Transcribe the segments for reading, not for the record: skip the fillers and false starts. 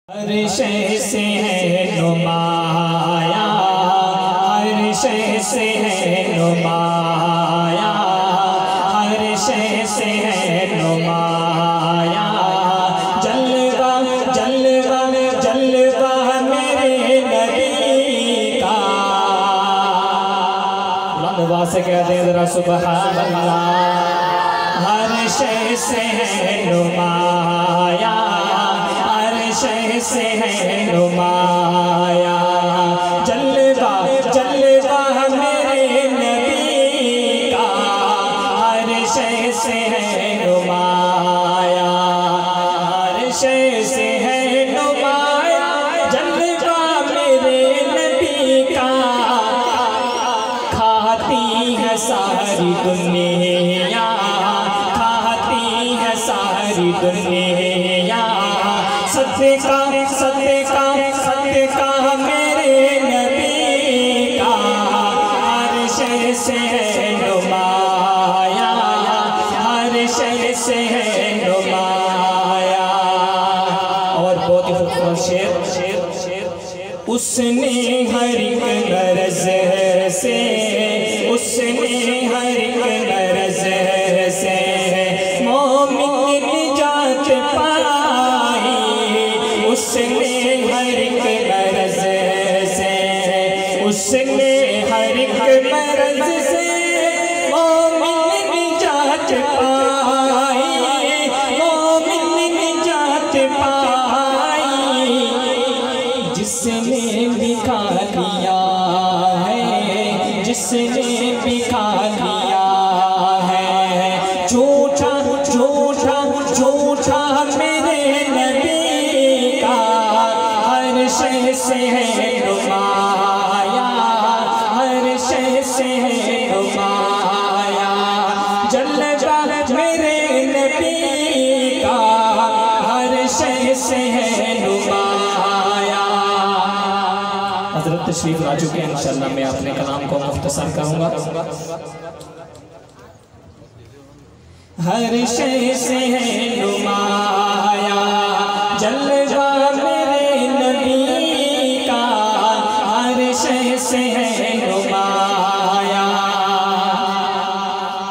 ہر شے سے ہے نمایاں، ہر شے سے ہے نمایاں، ہر شے سے ہے نمایاں، جلوہ جلوہ جلوہ میرے نبی کا۔ بلند آواز سے کہہ دیں ذرا سبحان اللہ۔ ہر شے سے ہے نمایاں، شے سے ہے نمایاں، جلوہ جلوہ میرے نبی کا، ہر شے سے ہے نمایاں، ہر شے سے ہے نمایاں، جلوہ میرے نبی کا۔ کھاتی ہے ساری دنیا، کھاتی ہے ساری دنیا، صدقہ صدقہ صدقہ میرے نبی کا، ہر شے سے ہے نمایاں، ہر شے سے ہے نمایاں۔ اور بہت ہی خوبصورت شعر، اس نے ہر ایک غرض سے، اس نے ہر ایک غرض سے مومن نجات پائی، اس نے ہر ایک مرض سے، اس نے ہر ایک مرض سے مومن نجات پائی، مومن نجات پائی۔ جس نے بکھا لیا ہے، جس نے بکھا لیا ہے جھوٹا جھوٹا جھوٹا میرے نبی کا، ہر شے سے ہے نمایاں، ہر شے سے ہے نمایاں، جلوہ میرے نبی کا، ہر شے سے ہے نمایاں۔ حضرت تشریف لا چکے ہیں، انشاءاللہ میں اپنے کلام کو مختصر کروں گا۔ ہر شے سے ہے نمایاں، جلوہ میرے نبی کا، ہر شے سے ہے نمایاں،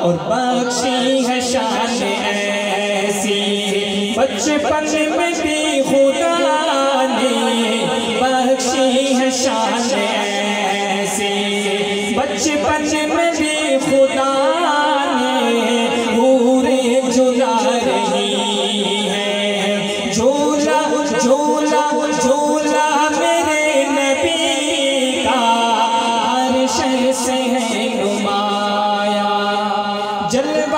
اور بخشی ہے شان ایسی بچپن میں بھی خدا نے، بخشی ہے شان ایسی بچپن میں بھی خدا نے، پورے جلا رہی ہے جھولا جھولا جھولا میرے نبی کا، ہر شے سے ہے نمایاں، جلوہ